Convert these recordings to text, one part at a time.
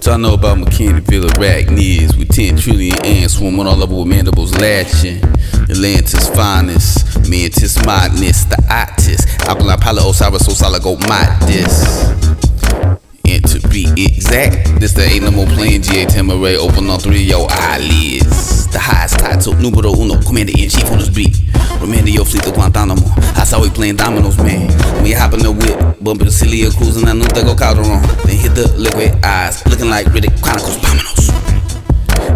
y'all know about McKinneyville arachnids with 10 trillion ants swarming all over with mandibles latching. Atlantis finest, mantis madness, the otis, alkaline pilot Osiris, Osalago modest. And to be exact, this there ain't no more playing GA Tamaray, open all three of your eyelids. The highest title, numero uno, commander-in-chief on this beat. Remember your fleet to Guantanamo, I saw we playing dominoes, man. When you hop in the whip, bumping the Celia cruising, I knew they go Calderon. Then hit the liquid eyes, looking like Riddick Chronicles, dominoes.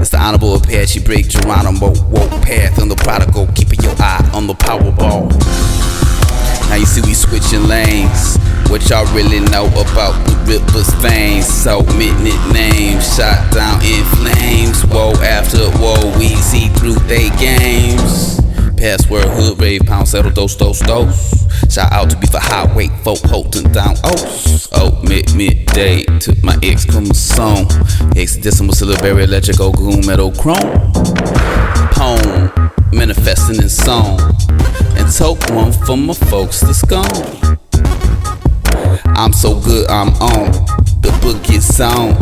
It's the honorable Apache break, Geronimo, woke path on the prodigal, keeping your eye on the Powerball. Now you see we switching lanes. What y'all really know about the Ripper's veins? So many names, shot down in flames. Woe after woe, we see through they games. Password, hood, rave, pound, settle, dose. Shout out to be for highway folk, holding down O's. Oh, midday, took my X chromosome. Hexadecimal syllabary, electrical, gloom, metal, chrome. Poem, manifesting in song. And took one for my folks that's gone. I'm so good, I'm on. The book is on.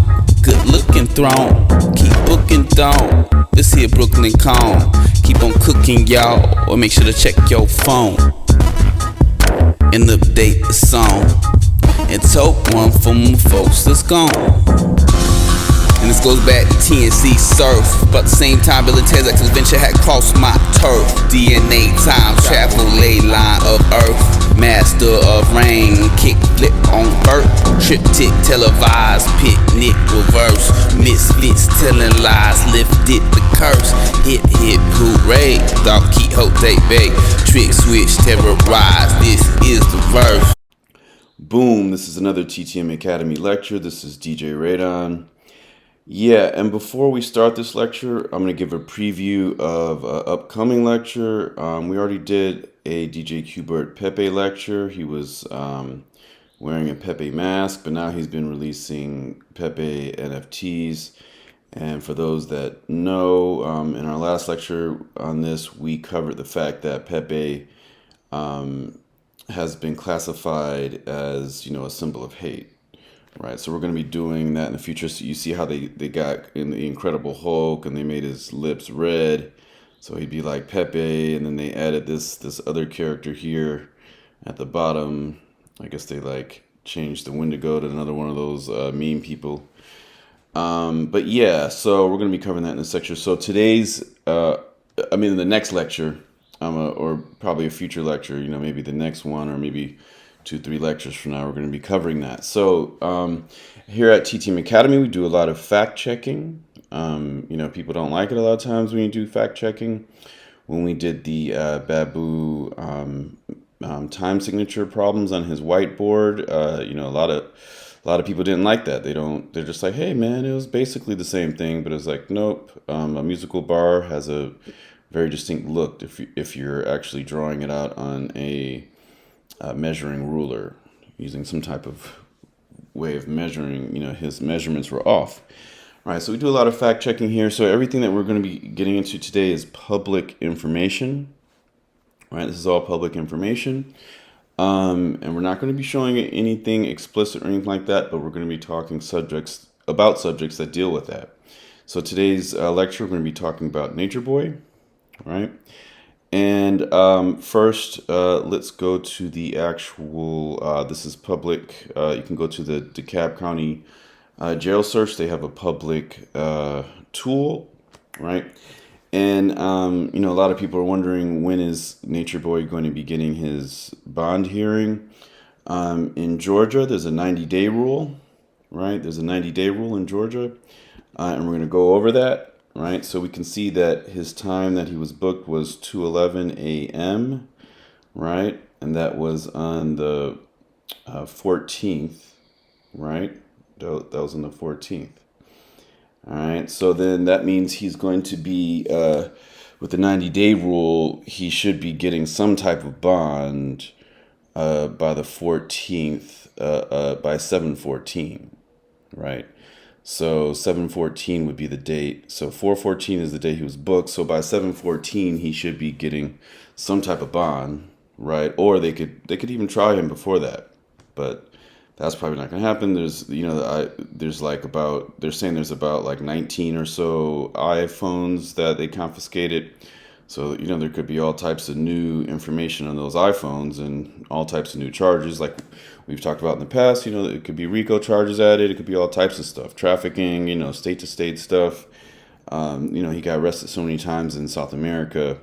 Good looking throne. Keep booking down. This here Brooklyn Con. Keep on cooking, y'all. Or make sure to check your phone and update the song. And took one for my folks that's gone. And this goes back to TNC Surf. About the same time Bill and Ted's adventure had crossed my turf. DNA time travel ley line of earth. Master of rain, kick flip on vert. Triptych televised, picnic reverse. Misfits telling lies, lifted the curse. Hip hip hooray, Don Quixote Bay. Trick switch terrorize, this is the verse. Boom, this is another TTM Academy lecture. This is DJ Radon. Yeah, and before we start this lecture, I'm going to give a preview of an upcoming lecture. We already did a DJ Qbert Pepe lecture. He was wearing a Pepe mask, but now he's been releasing Pepe NFTs. And for those that know, in our last lecture on this, we covered the fact that Pepe has been classified as, a symbol of hate. Right, so we're going to be doing that in the future. So you see how they got in the Incredible Hulk and they made his lips red. So he'd be like Pepe, and then they added this other character here at the bottom. I guess they changed the Wendigo to another one of those meme people. But yeah, so we're going to be covering that in this lecture. So today's, in the next lecture, or probably a future lecture, maybe the next one, or maybe 2-3 lectures from now, we're going to be covering that. So here at TTM Academy, we do a lot of fact checking. People don't like it a lot of times when you do fact checking. When we did the Babu time signature problems on his whiteboard, a lot of people didn't like that. They're just like, hey man, it was basically the same thing, but it's like, nope. A musical bar has a very distinct look if you're actually drawing it out on a measuring ruler using some type of way of measuring. His measurements were off. All right, so we do a lot of fact checking here. So everything that we're going to be getting into today is public information. All right, this is all public information. And we're not going to be showing anything explicit or anything like that, but we're going to be talking about subjects that deal with that. So today's lecture, we're going to be talking about NATUREBOY, right? And first, let's go to the actual, this is public. You can go to the DeKalb County jail search. They have a public tool, right? And, a lot of people are wondering, when is NATUREBOY going to be getting his bond hearing? In Georgia, there's a 90-day rule, right? There's a 90-day rule in Georgia, and we're going to go over that. Right, so we can see that his time that he was booked was 2:11 a.m. Right, and that was on the 14th. Right, that was on the 14th. All right, so then that means he's going to be with the 90-day rule. He should be getting some type of bond by the 14th, by 7/14. Right. So 7/14 would be the date. So 4/14 is the day he was booked. So by 7/14 he should be getting some type of bond, right? Or they could even try him before that, but that's probably not going to happen. There's, there's like about, they're saying there's about like 19 or so iPhones that they confiscated. So, there could be all types of new information on those iPhones and all types of new charges. Like we've talked about in the past, it could be RICO charges added. It could be all types of stuff, trafficking, state to state stuff. He got arrested so many times in South America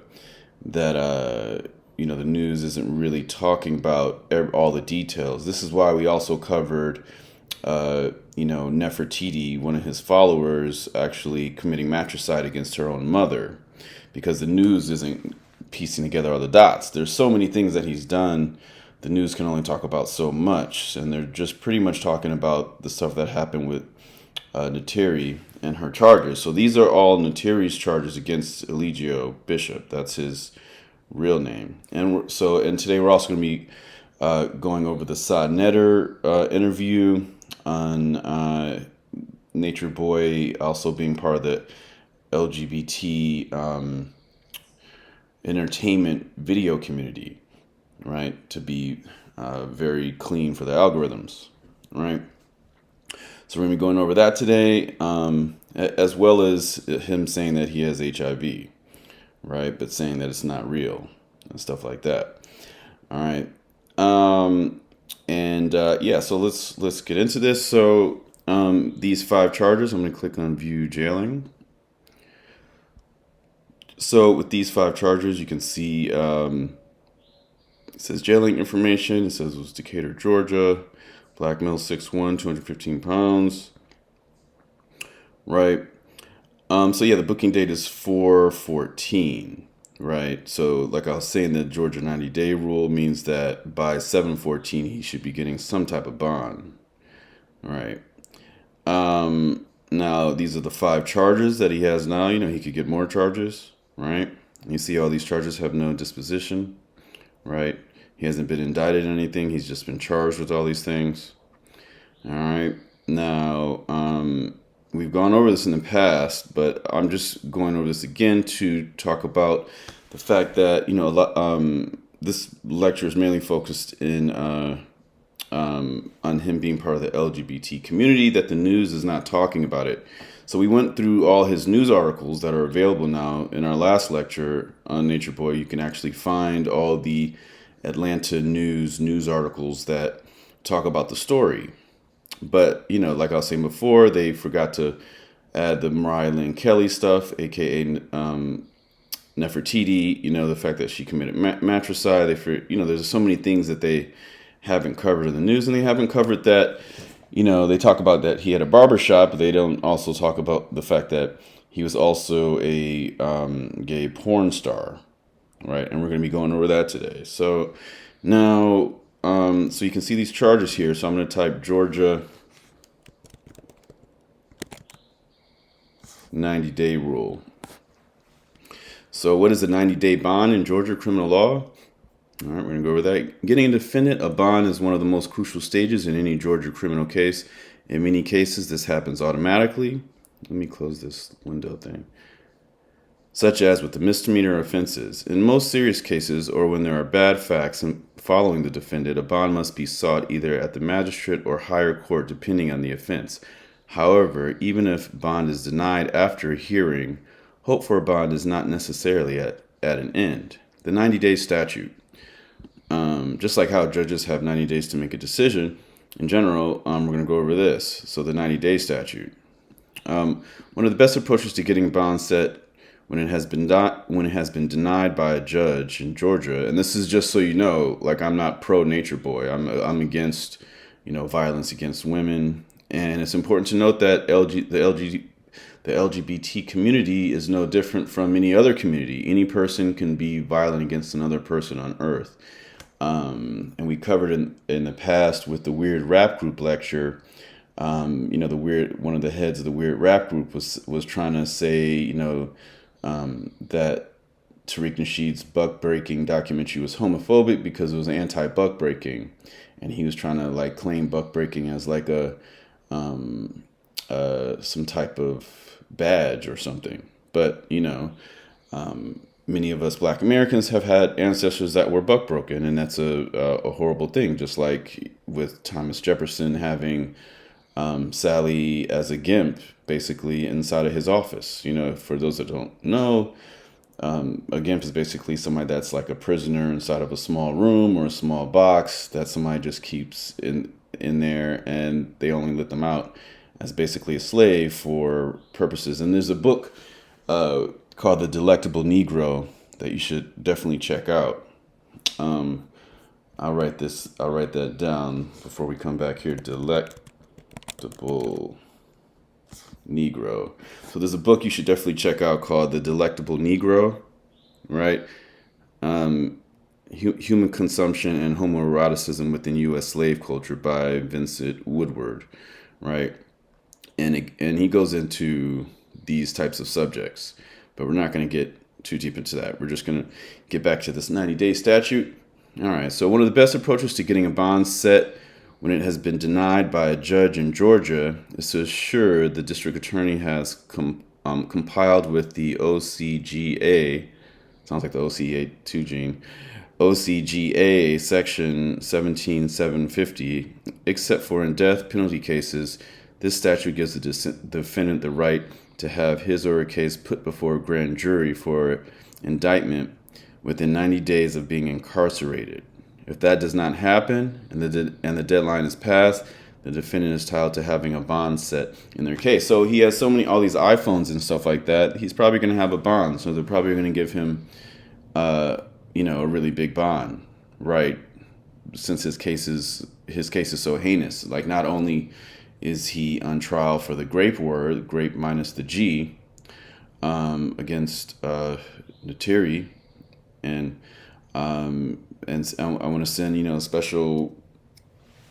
that, the news isn't really talking about all the details. This is why we also covered, Nefertiti, one of his followers, actually committing matricide against her own mother, because the news isn't piecing together all the dots. There's so many things that he's done. The news can only talk about so much, and they're just pretty much talking about the stuff that happened with Naturi and her charges. So these are all Naturi's charges against Eligio Bishop. That's his real name. And today we're also going to be going over the Saad Netter interview on Nature Boy also being part of the LGBT entertainment video community, right? To be very clean for the algorithms, right? So we're going to be going over that today, as well as him saying that he has HIV, right? But saying that it's not real and stuff like that. All right. So let's get into this. So these 5 charges, I'm going to click on view jailing. So with these 5 charges, you can see it says jailing information. It says it was Decatur, Georgia. Black male, 6'1", 215 pounds. Right. The booking date is 4/14. Right. So like I was saying, the Georgia 90-day rule means that by 7/14 he should be getting some type of bond. Right. Now these are the 5 charges that he has now. He could get more charges. Right. You see all these charges have no disposition. Right. He hasn't been indicted in anything. He's just been charged with all these things. All right. Now, we've gone over this in the past, but I'm just going over this again to talk about the fact that, this lecture is mainly focused on him being part of the LGBT community, that the news is not talking about it. So we went through all his news articles that are available now. In our last lecture on Nature Boy, you can actually find all the Atlanta news articles that talk about the story. But, like I was saying before, they forgot to add the Mariah Lynn Kelly stuff, aka Nefertiti, the fact that she committed matricide. There's so many things that they haven't covered in the news, and they haven't covered that, they talk about that he had a barbershop, but they don't also talk about the fact that he was also a gay porn star. Right, and we're going to be going over that today. So now, so you can see these charges here. So I'm going to type Georgia 90-day rule. So what is the 90-day bond in Georgia criminal law? All right, we're going to go over that. Getting a defendant a bond is one of the most crucial stages in any Georgia criminal case. In many cases, this happens automatically. Let me close this window thing. Such as with the misdemeanor offenses. In most serious cases, or when there are bad facts following the defendant, a bond must be sought either at the magistrate or higher court, depending on the offense. However, even if bond is denied after a hearing, hope for a bond is not necessarily at an end. The 90-day statute. Just like how judges have 90 days to make a decision, in general, we're going to go over this. So the 90-day statute. One of the best approaches to getting bond set when it has been denied by a judge in Georgia, and this is just so you know, like I'm not pro Nature Boy. I'm against, violence against women, and it's important to note that the LGBT community is no different from any other community. Any person can be violent against another person on Earth, and we covered in the past with the Weird Rap Group lecture. One of the heads of the Weird Rap Group was trying to say, that Tariq Nasheed's buck breaking documentary was homophobic because it was anti-buck breaking, and he was trying to claim buck breaking as some type of badge or something. But many of us Black Americans have had ancestors that were buck broken, and that's a horrible thing. Just like with Thomas Jefferson having Sally as a gimp, basically inside of his office. For those that don't know, a gimp is basically somebody that's like a prisoner inside of a small room or a small box that somebody just keeps in there, and they only let them out as basically a slave for purposes. And there's a book called The Delectable Negro that you should definitely check out. I'll write that down before we come back here. Delectable Negro. So there's a book you should definitely check out called The Delectable Negro, right? Human Consumption and Homoeroticism Within U.S. Slave Culture by Vincent Woodward, right? And he goes into these types of subjects, but we're not going to get too deep into that. We're just going to get back to this 90-day statute. All right, so one of the best approaches to getting a bond set when it has been denied by a judge in Georgia is to assure the district attorney has compiled with the OCGA, sounds like the OCA2 gene, OCGA section 17750, except for in death penalty cases. This statute gives the defendant the right to have his or her case put before a grand jury for indictment within 90 days of being incarcerated. If that does not happen and the deadline is passed, the defendant is entitled to having a bond set in their case. So he has all these iPhones and stuff like that. He's probably going to have a bond, so they're probably going to give him, a really big bond, right? Since his case is so heinous. Like, not only is he on trial for the grape word, grape minus the G, against Naturi, and I want to send special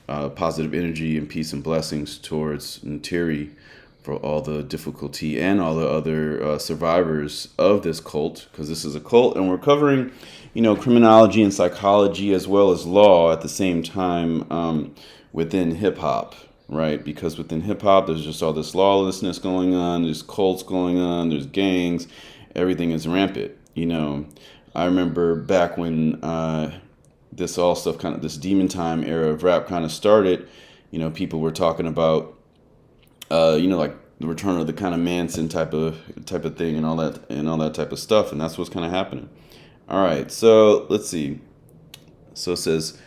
positive energy and peace and blessings towards Naturi for all the difficulty and all the other survivors of this cult, because this is a cult, and we're covering criminology and psychology as well as law at the same time within hip hop. Right, because within hip hop, there's just all this lawlessness going on. There's cults going on. There's gangs. Everything is rampant. I remember back when this demon time era of rap kind of started. People were talking about, like the return of the kind of Manson type of thing and all that type of stuff, and that's what's kind of happening. All right, so let's see. So it says,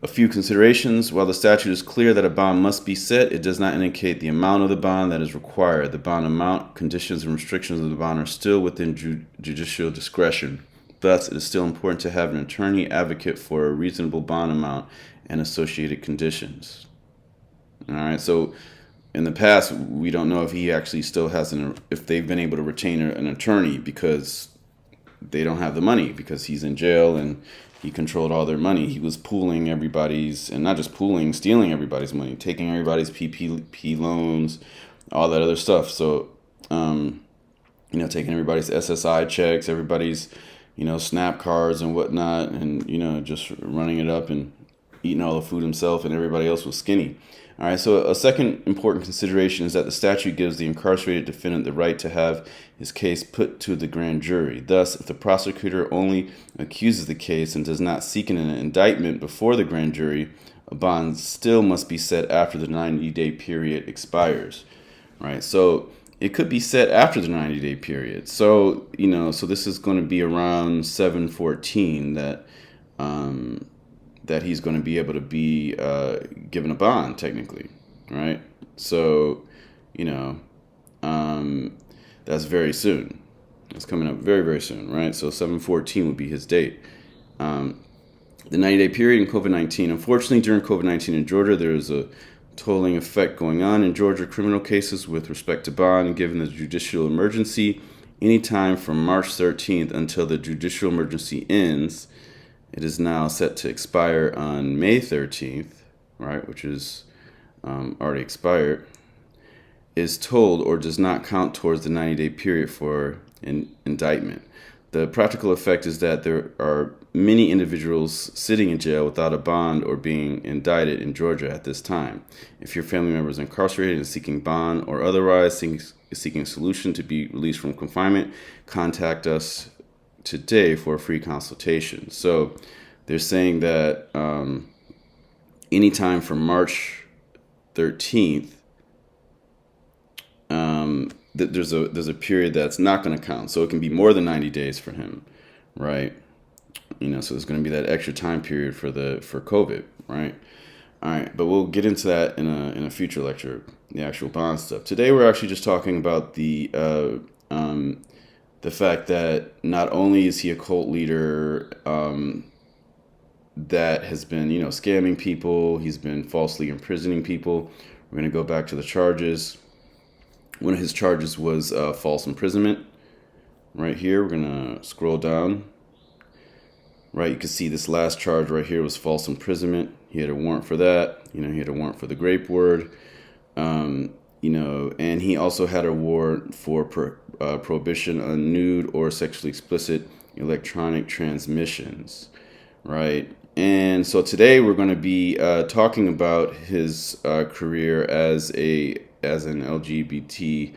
a few considerations. While the statute is clear that a bond must be set, it does not indicate the amount of the bond that is required. The bond amount, conditions, and restrictions of the bond are still within judicial discretion. Thus, it is still important to have an attorney advocate for a reasonable bond amount and associated conditions. All right, so in the past, we don't know if he actually still has if they've been able to retain an attorney because they don't have the money, because he's in jail and he controlled all their money. He was pooling everybody's, and not just pooling, stealing everybody's money, taking everybody's PPP loans, all that other stuff. So, taking everybody's SSI checks, everybody's, SNAP cards and whatnot, and, just running it up and eating all the food himself, and everybody else was skinny. All right, so a second important consideration is that the statute gives the incarcerated defendant the right to have his case put to the grand jury. Thus, if the prosecutor only accuses the case and does not seek an indictment before the grand jury, a bond still must be set after the 90-day period expires. Right, so it could be set after the 90-day period. So, so this is going to be around 7/14 that he's going to be able to be given a bond, technically, right? So, that's very soon. It's coming up very, very soon, right? So 7/14 would be his date. The 90-day period in COVID-19. Unfortunately, during COVID-19 in Georgia, there is a tolling effect going on in Georgia criminal cases with respect to bond, given the judicial emergency. Anytime from March 13th until the judicial emergency ends. It is now set to expire on May 13th, right, which is already expired, is tolled or does not count towards the 90-day period for an indictment. The practical effect is that there are many individuals sitting in jail without a bond or being indicted in Georgia at this time. If your family member is incarcerated and seeking bond or otherwise seeking a solution to be released from confinement, contact us today for a free consultation. So they're saying that anytime from March 13th, there's a period that's not going to count. So it can be more than 90 days for him, right? So there's going to be that extra time period for COVID, right? All right, but we'll get into that in a future lecture, the actual bond stuff. Today we're actually just talking about the fact that not only is he a cult leader that has been, scamming people, he's been falsely imprisoning people. We're going to go back to the charges. One of his charges was false imprisonment. Right here, we're going to scroll down. Right, you can see this last charge right here was false imprisonment. He had a warrant for that. He had a warrant for the grape word. And he also had a warrant for prohibition on nude or sexually explicit electronic transmissions. Right, and so today we're going to be talking about his career as an LGBT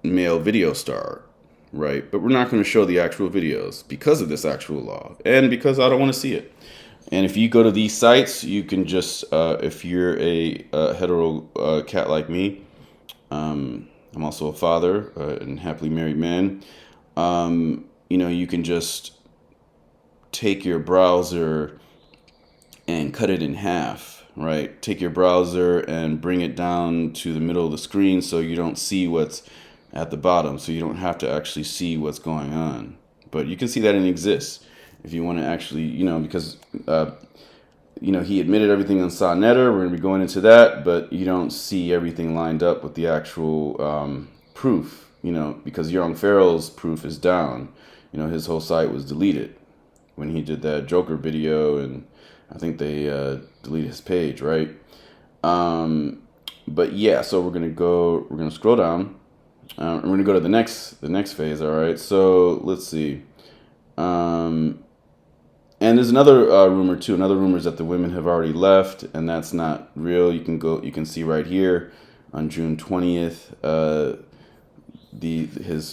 male video star. Right, but we're not going to show the actual videos because of this actual law and because I don't want to see it. And if you go to these sites, you can just, if you're a hetero cat like me, I'm also a father and happily married man, you can just take your browser and cut it in half, right? Take your browser and bring it down to the middle of the screen so you don't see what's at the bottom, so you don't have to actually see what's going on. But you can see that it exists if you want to actually, because he admitted everything on Sonnetter. We're going to be going into that, but you don't see everything lined up with the actual proof, because Young Farrell's proof is down. His whole site was deleted when he did that Joker video, and I think they deleted his page, right? But yeah, so we're going to scroll down. We're going to go to the next phase, all right? So let's see. And there's another rumor too. Another rumor is that the women have already left, and that's not real. You can see right here on June 20th,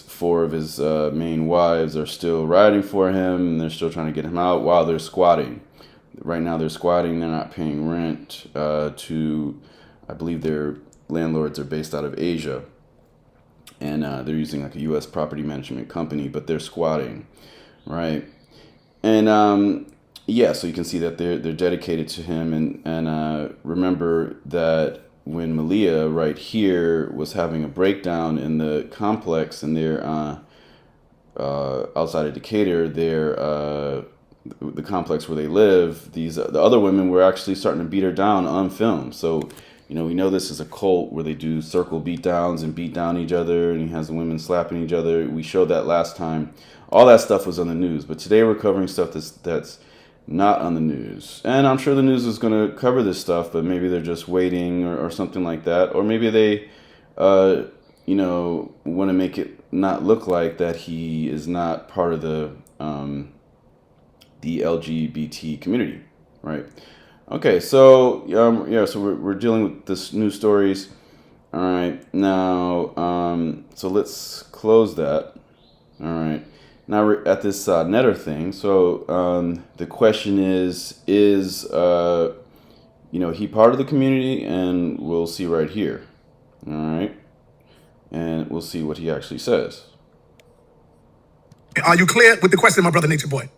four of his main wives are still riding for him, and they're still trying to get him out while they're squatting. Right now they're squatting. They're not paying rent to, I believe their landlords are based out of Asia. And they're using like a U.S. property management company, but they're squatting, right? And so you can see that they're dedicated to him. And remember that when Malia right here was having a breakdown in the complex, and they're outside of Decatur, the complex where they live, the other women were actually starting to beat her down on film. So we know this is a cult where they do circle beat downs and beat down each other, and he has the women slapping each other. We showed that last time. All that stuff was on the news, but today we're covering stuff that's not on the news. And I'm sure the news is going to cover this stuff, but maybe they're just waiting or something like that. Or maybe they, want to make it not look like that he is not part of the LGBT community, right? Okay, so so we're dealing with this news stories. All right, now so let's close that. All right, now we're at this Netter thing. So the question is he part of the community? And we'll see right here. All right, and we'll see what he actually says. Are you clear with the question, my brother Nature Boy?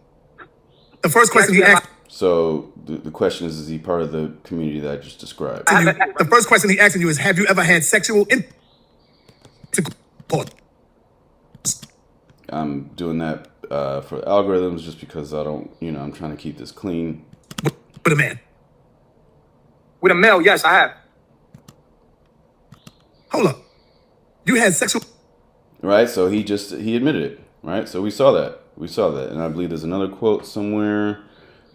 The first question he asked. So the question is he part of the community that I just described? The first question he asking you is, have you ever had sexual intercourse? I'm doing that for algorithms just because I don't, I'm trying to keep this clean. With a man? With a male, yes, I have. Hold up. You had sexual... Right, so he admitted it, right? So we saw that. And I believe there's another quote somewhere,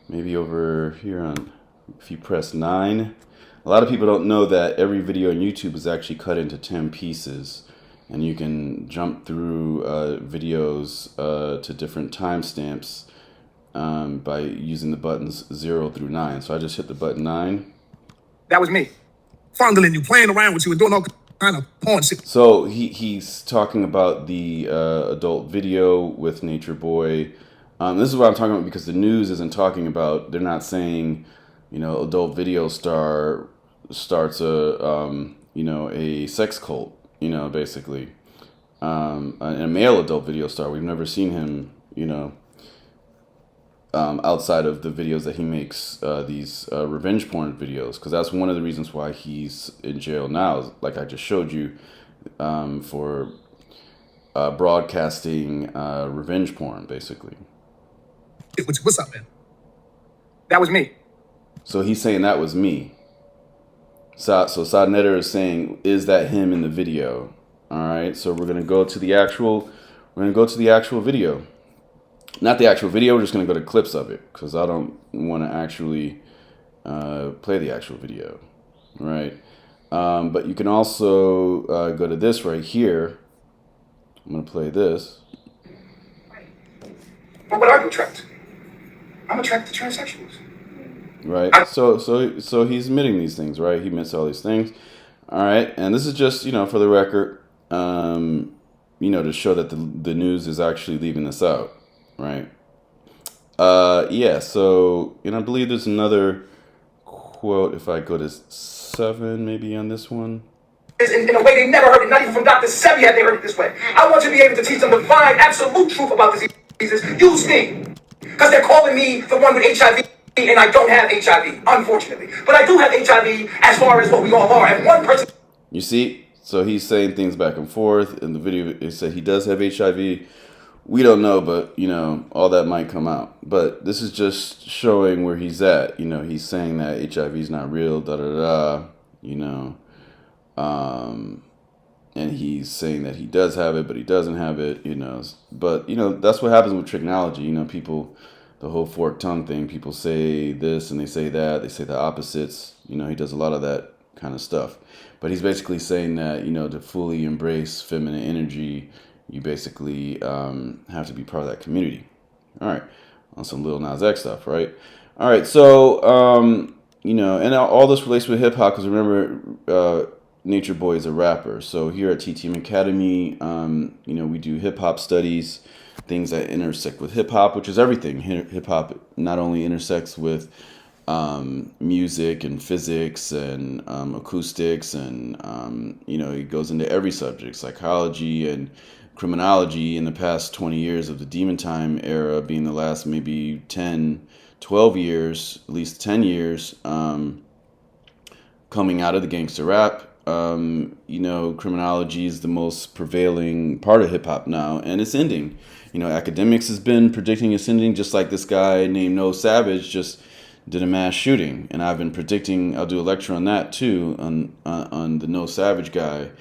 maybe over here on, if you press 9. A lot of people don't know that every video on YouTube is actually cut into 10 pieces. And you can jump through videos to different timestamps by using the buttons 0 through 9. So I just hit the button 9. That was me. Fondling you, playing around with you, and doing all kind of porn. So he's talking about the adult video with Nature Boy. This is what I'm talking about because the news isn't talking about. They're not saying, adult video star starts a sex cult. Basically, a male adult video star. We've never seen him. Outside of the videos that he makes, these revenge porn videos, because that's one of the reasons why he's in jail now, like I just showed you, for broadcasting revenge porn, basically. What's up, man? That was me. So he's saying that was me. So Sadnetter is saying, is that him in the video? All right, so we're gonna go to the actual video. Not the actual video, we're just going to go to clips of it because I don't want to actually play the actual video, right? But you can also go to this right here. I'm going to play this. But what are you attracted to? I'm attracted to transsexuals. Right? So he's admitting these things, right? He admits all these things. All right, and this is just, for the record, to show that the news is actually leaving this out. Right. So, I believe there's another quote, if I go to 7, maybe on this one. In a way they never heard it, not even from Dr. Sebi had they heard it this way. I want to be able to teach them the divine, absolute truth about diseases. Use me. Because they're calling me the one with HIV, and I don't have HIV, unfortunately. But I do have HIV as far as what we all are. And one person... You see? So he's saying things back and forth. In the video, it said he does have HIV. We don't know, but, all that might come out. But this is just showing where he's at. He's saying that HIV is not real, and he's saying that he does have it, but he doesn't have it, But, that's what happens with technology. People, the whole forked tongue thing, people say this and they say that. They say the opposites. He does a lot of that kind of stuff. But he's basically saying that, to fully embrace feminine energy, you basically have to be part of that community. All right. On some Lil Nas X stuff, right? All right. So, and all this relates with hip hop because remember, Nature Boy is a rapper. So here at TTM Academy, we do hip hop studies, things that intersect with hip hop, which is everything. Hip hop not only intersects with music and physics and acoustics and, it goes into every subject, psychology and criminology in the past 20 years of the Demon Time era being the last maybe 10, 12 years, at least 10 years, coming out of the gangster rap. Criminology is the most prevailing part of hip hop now, and it's ending. Academics has been predicting it's ending, just like this guy named No Savage just did a mass shooting, and I've been predicting, I'll do a lecture on that too, on the No Savage guy.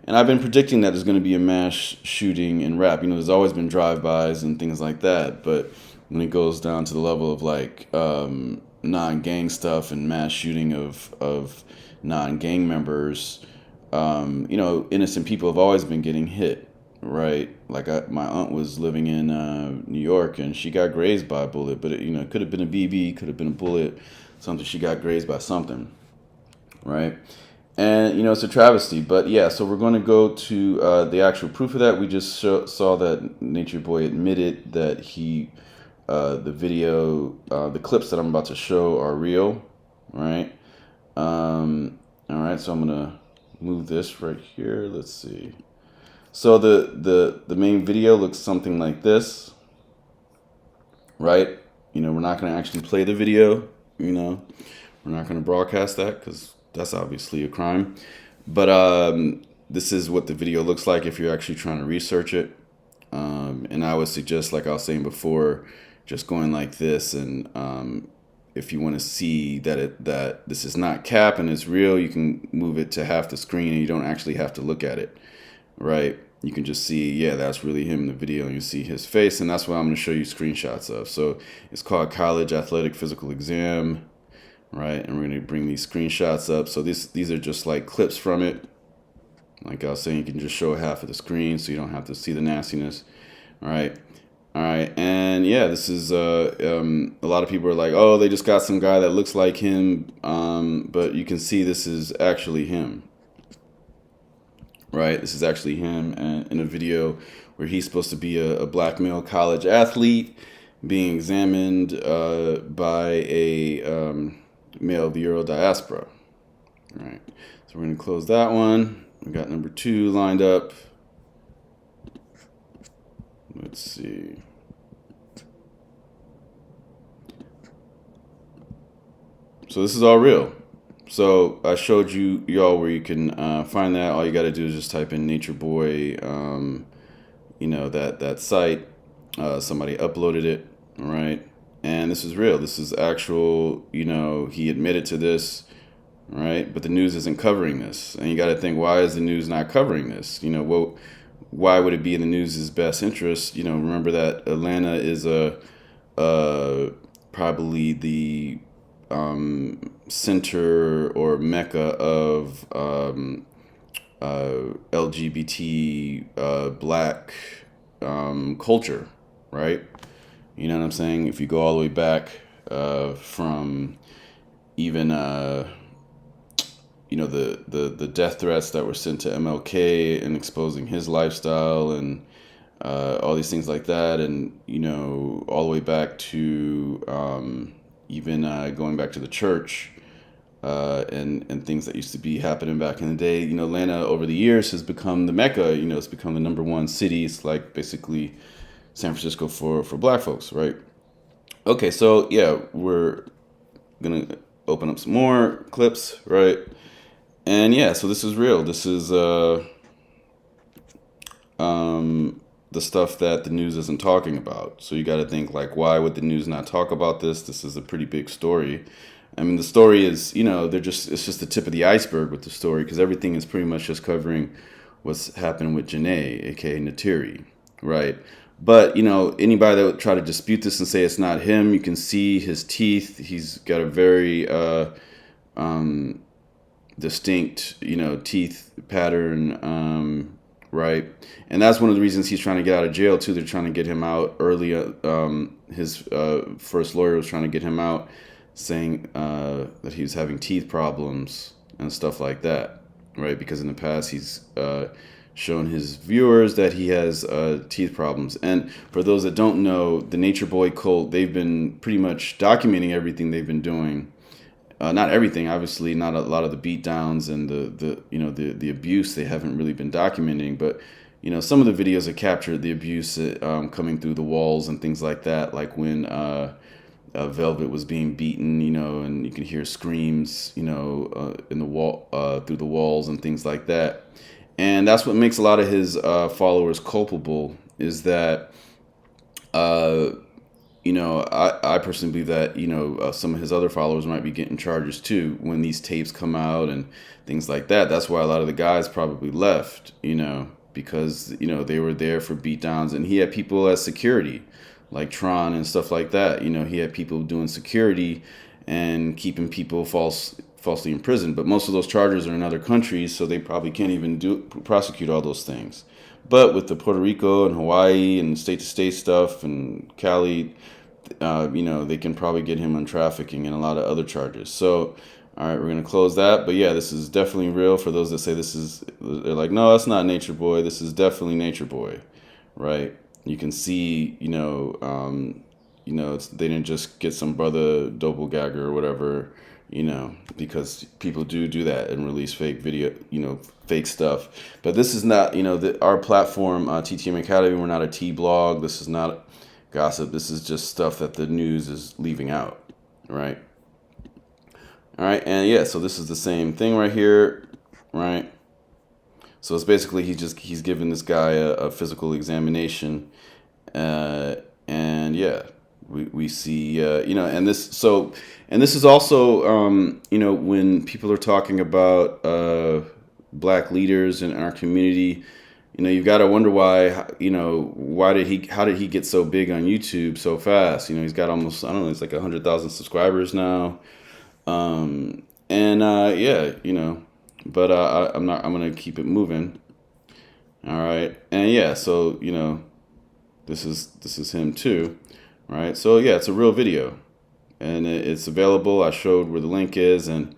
And I've been predicting that there's going to be a mass shooting in rap. There's always been drive-bys and things like that. But when it goes down to the level of like non-gang stuff and mass shooting of non-gang members, innocent people have always been getting hit, right? Like my aunt was living in New York and she got grazed by a bullet. But it could have been a BB, could have been a bullet, something. She got grazed by something, right? And, it's a travesty. But, yeah, so we're going to go to the actual proof of that. We just saw that Nature Boy admitted that the video, the clips that I'm about to show are real, right? All right, so I'm going to move this right here. Let's see. So the main video looks something like this, right? We're not going to actually play the video, we're not going to broadcast that because that's obviously a crime. But this is what the video looks like if you're actually trying to research it. And I would suggest, like I was saying before, just going like this. And if you want to see that this is not cap and it's real, you can move it to half the screen and you don't actually have to look at it, right? You can just see, yeah, that's really him in the video, and you see his face. And that's what I'm going to show you screenshots of. So it's called College Athletic Physical Exam. Right, and we're going to bring these screenshots up. So these are just like clips from it. Like I was saying, you can just show half of the screen so you don't have to see the nastiness. All right, and yeah, this is a lot of people are like, oh, they just got some guy that looks like him, but you can see this is actually him. right? This is actually him in a video where he's supposed to be a black male college athlete being examined by a male of the Euro diaspora. All right, so we're going to close that one. We got number 2 lined up. Let's see. So this is all real. So I showed y'all where you can find that. All you got to do is just type in NATUREBOY, that site. Somebody uploaded it, all right? And this is real. This is actual, he admitted to this, right? But the news isn't covering this. And you got to think, why is the news not covering this? Why would it be in the news's best interest? Remember that Atlanta is probably the center or mecca of LGBT black culture, right? You know what I'm saying? If you go all the way back from even the death threats that were sent to MLK and exposing his lifestyle and all these things like that, and all the way back to even going back to the church and things that used to be happening back in the day. Atlanta over the years has become the mecca. It's become the #1 city. It's like basically San Francisco for black folks, right? Okay, so yeah, we're gonna open up some more clips, right? And yeah, so this is real. This is the stuff that the news isn't talking about. So you got to think, like, why would the news not talk about this? This is a pretty big story. I mean, the story is, it's just the tip of the iceberg with the story, because everything is pretty much just covering what's happening with Janae, aka Naturi, right? But anybody that would try to dispute this and say it's not him, you can see his teeth. He's got a very distinct, teeth pattern, right? And that's one of the reasons he's trying to get out of jail too. They're trying to get him out early. His first lawyer was trying to get him out, saying that he was having teeth problems and stuff like that, right? Because in the past he's shown his viewers that he has teeth problems. And for those that don't know, the Nature Boy cult, they've been pretty much documenting everything they've been doing. Not everything, obviously, not a lot of the beatdowns and the abuse they haven't really been documenting, but some of the videos have captured the abuse coming through the walls and things like that, like when Velvet was being beaten, and you can hear screams, in the wall through the walls and things like that. And that's what makes a lot of his followers culpable, is that I personally believe that, some of his other followers might be getting charges too when these tapes come out and things like that. That's why a lot of the guys probably left, because, they were there for beatdowns, and he had people as security, like Tron and stuff like that. He had people doing security and keeping people falsely imprisoned. But most of those charges are in other countries, so they probably can't even prosecute all those things. But with the Puerto Rico and Hawaii and state-to-state stuff and Cali, they can probably get him on trafficking and a lot of other charges. So, all right, we're going to close that. But yeah, this is definitely real. For those that say they're like, no, that's not Nature Boy. This is definitely Nature Boy, right? You can see, they didn't just get some brother doppelganger or whatever, because people do that and release fake video, fake stuff. But this is not, our platform, TTM Academy, we're not a T-blog. This is not gossip. This is just stuff that the news is leaving out, right? All right, and yeah, so this is the same thing right here, right? So it's basically he's giving this guy a physical examination, and yeah, we see and this is also when people are talking about black leaders in our community, you've got to wonder why how did he get so big on YouTube so fast? He's got almost, I don't know, it's like 100,000 subscribers now, but I'm gonna keep it moving. All right, and yeah, so this is him too, right? So yeah, it's a real video, and it's available. I showed where the link is, and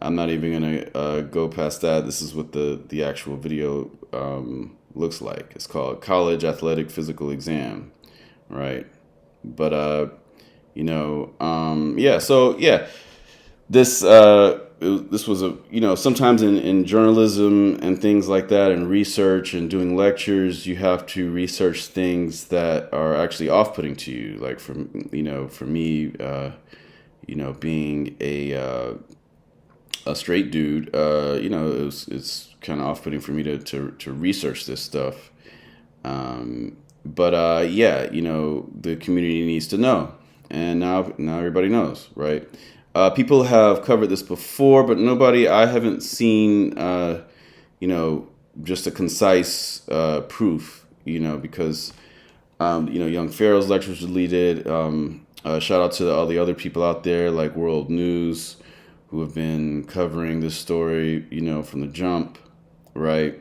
I'm not even gonna go past that. This is what the actual video looks like. It's called College Athletic Physical Exam, right? But yeah. So yeah, this was sometimes in journalism and things like that, and research and doing lectures, you have to research things that are actually off-putting to you. Like for me, being a straight dude, it's kind of off-putting for me to research this stuff. But yeah, the community needs to know, and now everybody knows, right? People have covered this before, but I haven't seen, just a concise proof, because, Young Pharaoh's lectures were deleted. Shout out to all the other people out there like World News who have been covering this story, from the jump, right?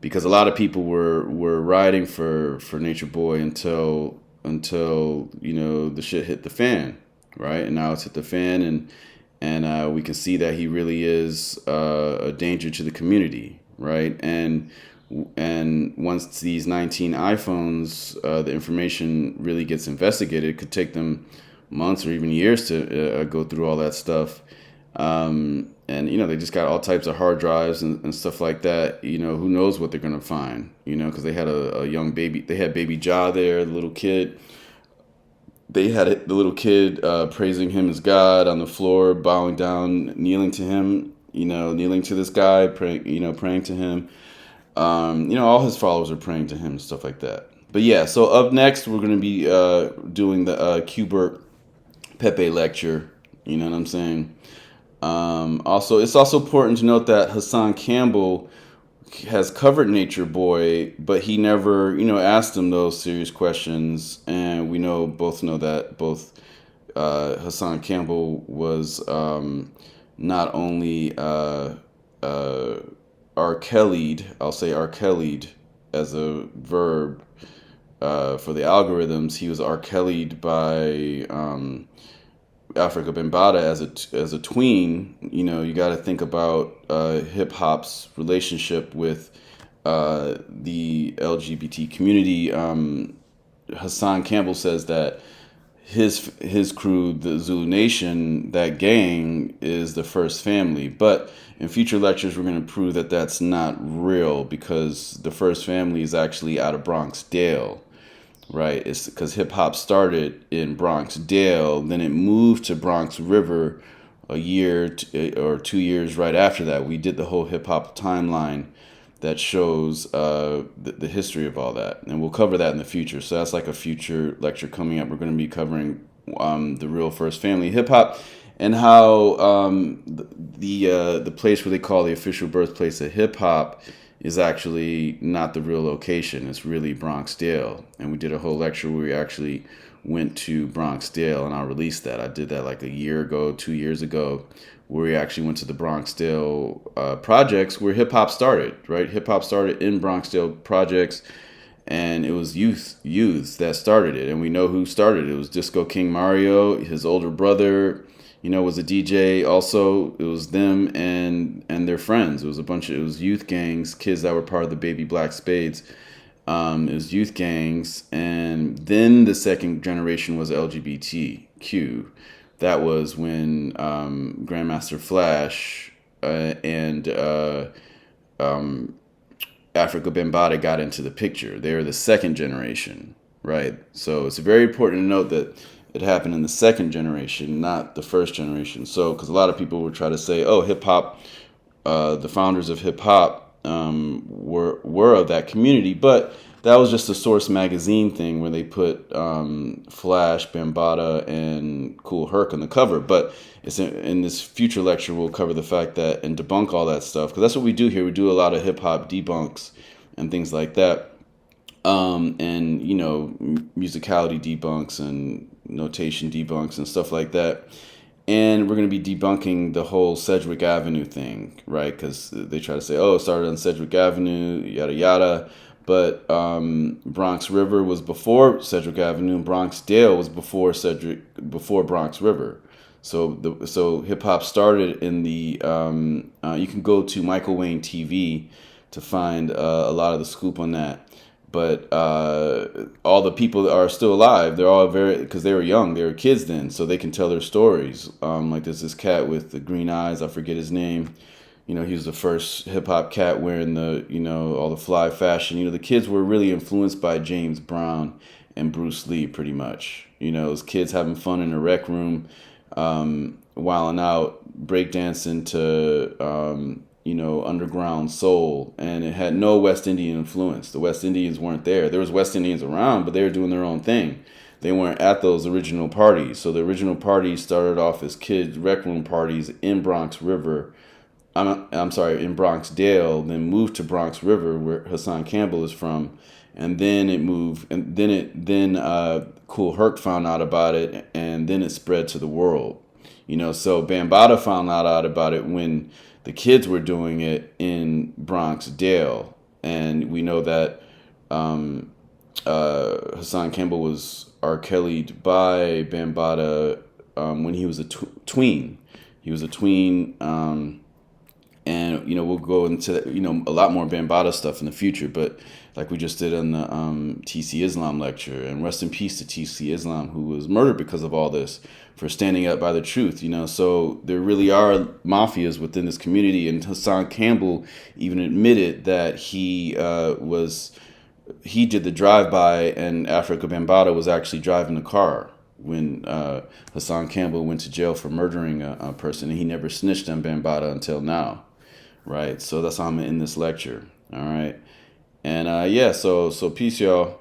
Because a lot of people were riding for Nature Boy until the shit hit the fan, right? And now it's hit the fan, and we can see that he really is a danger to the community, right? And once these 19 iPhones, the information really gets investigated, it could take them months or even years to go through all that stuff. And they just got all types of hard drives and stuff like that. Who knows what they're gonna find? Because they had a young baby. They had baby Ja there, the little kid. They had the little kid praising him as God on the floor, bowing down, kneeling to him. Kneeling to this guy, praying to him. All his followers are praying to him and stuff like that. But yeah, so up next we're gonna be doing the Qbert Pepe lecture. You know what I'm saying? It's also important to note that Hassan Campbell has covered Nature Boy, but he never, asked him those serious questions. And we both know that Hassan Campbell was not only R-Kelly'd, I'll say R-Kelly'd as a verb for the algorithms. He was R-Kelly'd by Africa Bambaataa as a tween. You got to think about hip hop's relationship with the LGBT community. Hassan Campbell says that his crew, the Zulu Nation, that gang is the first family. But in future lectures, we're going to prove that that's not real, because the first family is actually out of Bronx Dale. Right, it's because hip hop started in Bronx Dale, then it moved to Bronx River a year or 2 years right after that. We did the whole hip hop timeline that shows the history of all that, and we'll cover that in the future. So that's like a future lecture coming up. We're going to be covering the real first family hip hop, and how the place where they call the official birthplace of hip hop is actually not the real location. It's really Bronxdale. And we did a whole lecture where we actually went to Bronxdale, and I'll release that. I did that like a year ago, 2 years ago, where we actually went to the Bronxdale projects where hip hop started, right? Hip hop started in Bronxdale projects, and it was youths that started it. And we know who started it. It was Disco King Mario, his older brother, was a DJ. Also, it was them and their friends. It was youth gangs, kids that were part of the Baby Black Spades. It was youth gangs, and then the second generation was LGBTQ. That was when Grandmaster Flash and Africa Bambaataa got into the picture. They were the second generation, right? So it's very important to note that it happened in the second generation, not the first generation. So, because a lot of people would try to say, "Oh, hip hop, the founders of hip hop were of that community," but that was just a Source magazine thing where they put Flash, Bambaataa, and Kool Herc on the cover. But it's in this future lecture, we'll cover the fact that and debunk all that stuff, because that's what we do here. We do a lot of hip hop debunks and things like that, and musicality debunks and notation debunks and stuff like that. And we're going to be debunking the whole Sedgwick Avenue thing, right? Because they try to say, oh, it started on Sedgwick Avenue, yada yada. But Bronx River was before Sedgwick Avenue, and Bronxdale was before Bronx River. So hip hop started in the. You can go to Michael Wayne TV to find a lot of the scoop on that. But all the people that are still alive, they're all because they were young, they were kids then, so they can tell their stories. Like there's this cat with the green eyes, I forget his name. He was the first hip hop cat wearing all the fly fashion. The kids were really influenced by James Brown and Bruce Lee, pretty much. Those kids having fun in the rec room, wilding out, breakdancing to underground soul, and it had no West Indian influence. The West Indians weren't there. There was West Indians around, but they were doing their own thing. They weren't at those original parties. So the original parties started off as kids' rec room parties in Bronx River. In Bronx Dale, then moved to Bronx River, where Hassan Campbell is from, and then it moved, and then Kool Herc found out about it, and then it spread to the world. So Bambaataa found out about it when the kids were doing it in Bronx Dale, and we know that Hassan Campbell was R. Kelly'd by Bambaataa when he was a tween. He was a tween, and we'll go into a lot more Bambaataa stuff in the future, but like we just did on the TC Islam lecture, and rest in peace to TC Islam, who was murdered because of all this, for standing up by the truth. So there really are mafias within this community, and Hassan Campbell even admitted that he did the drive-by, and Afrika Bambaataa was actually driving the car when Hassan Campbell went to jail for murdering a person, and he never snitched on Bambaataa until now, right? So that's how I'm gonna end this lecture, all right? And so peace, y'all.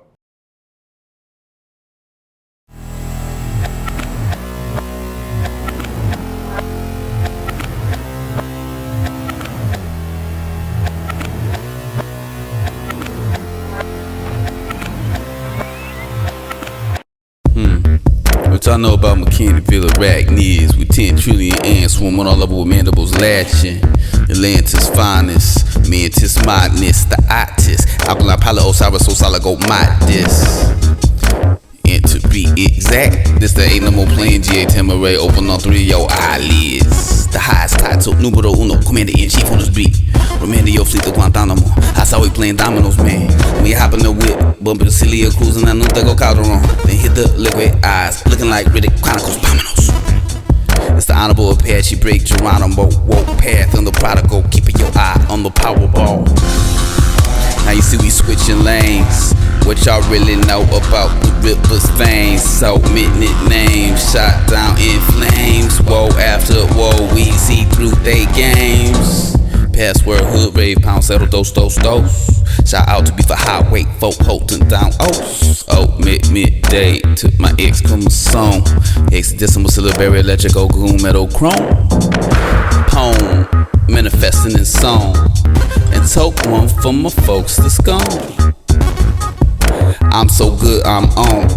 What y'all know about McKinneyville arachnids? With 10 trillion ants swarming all over with mandibles lashing. Atlantis finest, mantis madness, the artist. Alkaline palo Osiris, Osalago modest. And to be exact, this there ain't no more playing G.A. Tamaray. Open all 3 of your eyelids. The highest title, numero uno, commander-in-chief on this beat. Remember your fleet to Guantanamo. I saw we playing dominoes, man. When you hop in the whip, bumping Celia cruising, I knew they go Calderon. Then hit the liquid eyes, looking like Riddick Chronicles Pominos. It's the Honorable Apache break Geronimo, woke path on the prodigal, keeping your eye on the Powerball. Now you see we switching lanes. What y'all really know about the river's veins? So many names, shot down in flames. Woe after woe, we see through they games. Password, hood, rave, pound, settle, dose. Shout out to be for highway, folk holding down midday. Took my ex chromosome. Hexadecimal syllabary, electrical, goon, metal, chrome. Poem, manifesting in song. And took one for my folks that's gone. I'm so good, I'm on.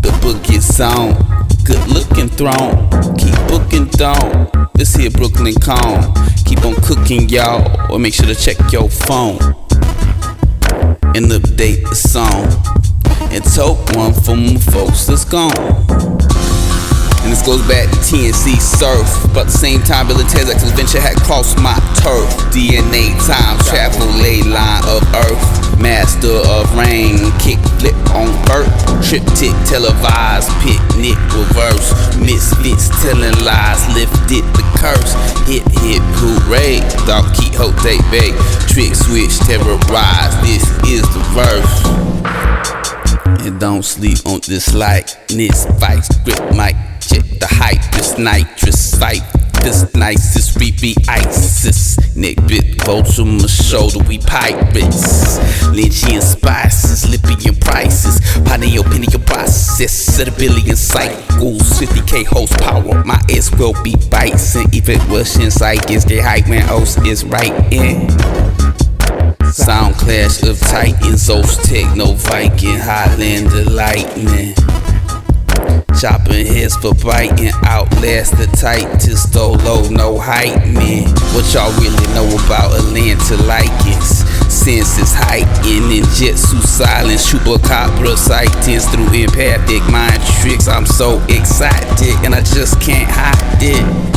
The book is on. Good looking throne. Keep booking down. This here Brooklyn Con. Keep on cooking, y'all. Or make sure to check your phone and update the song. And toke one for my folks that's gone. And this goes back to TNC Surf. But the same time, Bill and Ted's adventure had crossed my turf. DNA time travel, ley line of earth. Master of rain, kick flip on vert. Triptych televised, picnic reverse. Misfits telling lies, lifted the curse. Hip hooray, Don Quixote Bay. Trick switch, terrorize, this is the verse. And don't sleep on this lightness, vice grip mic. Check the hype, this nitrous fight. This nicest repeat ISIS. Neck bit close to my shoulder, we pirates. Lynchian spices, Libyan prices. Pineal pineal process, set a billion cycles. 50k horsepower, my S will be bison. If it was in psychics, get hype when Os is right in. Sound clash of titans, Os techno Viking, Highlander lightning. Chopping heads for biting, outlast the tightest, low, no hype, man. What y'all really know about Atlanta Lycans? senses heightened in jetsu silence. Chupacabra sightings through empathic mind tricks. I'm so excited and I just can't hide it.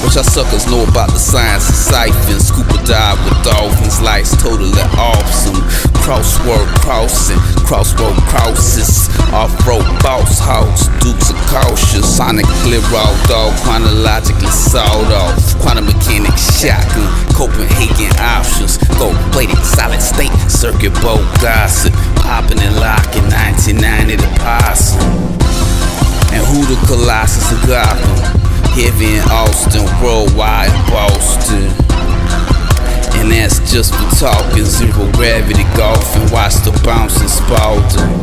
What y'all suckers know about the science of siphons? Scuba dive with dolphins, life's totally awesome. Crossword crossing, crossroad crosses. Off-road boss house, dukes are cautious. Sonically raw dog, chronologically sawed off. Quantum mechanics shotgun, Copenhagen options. Gold plated, solid state, circuit boat gossip. Popping and locking, 1990 the possum. And who the Colossus of Gotham? Heavy in Austin, worldwide Boston. And that's just for talking. Zero gravity golf and watch the bouncing Spalding.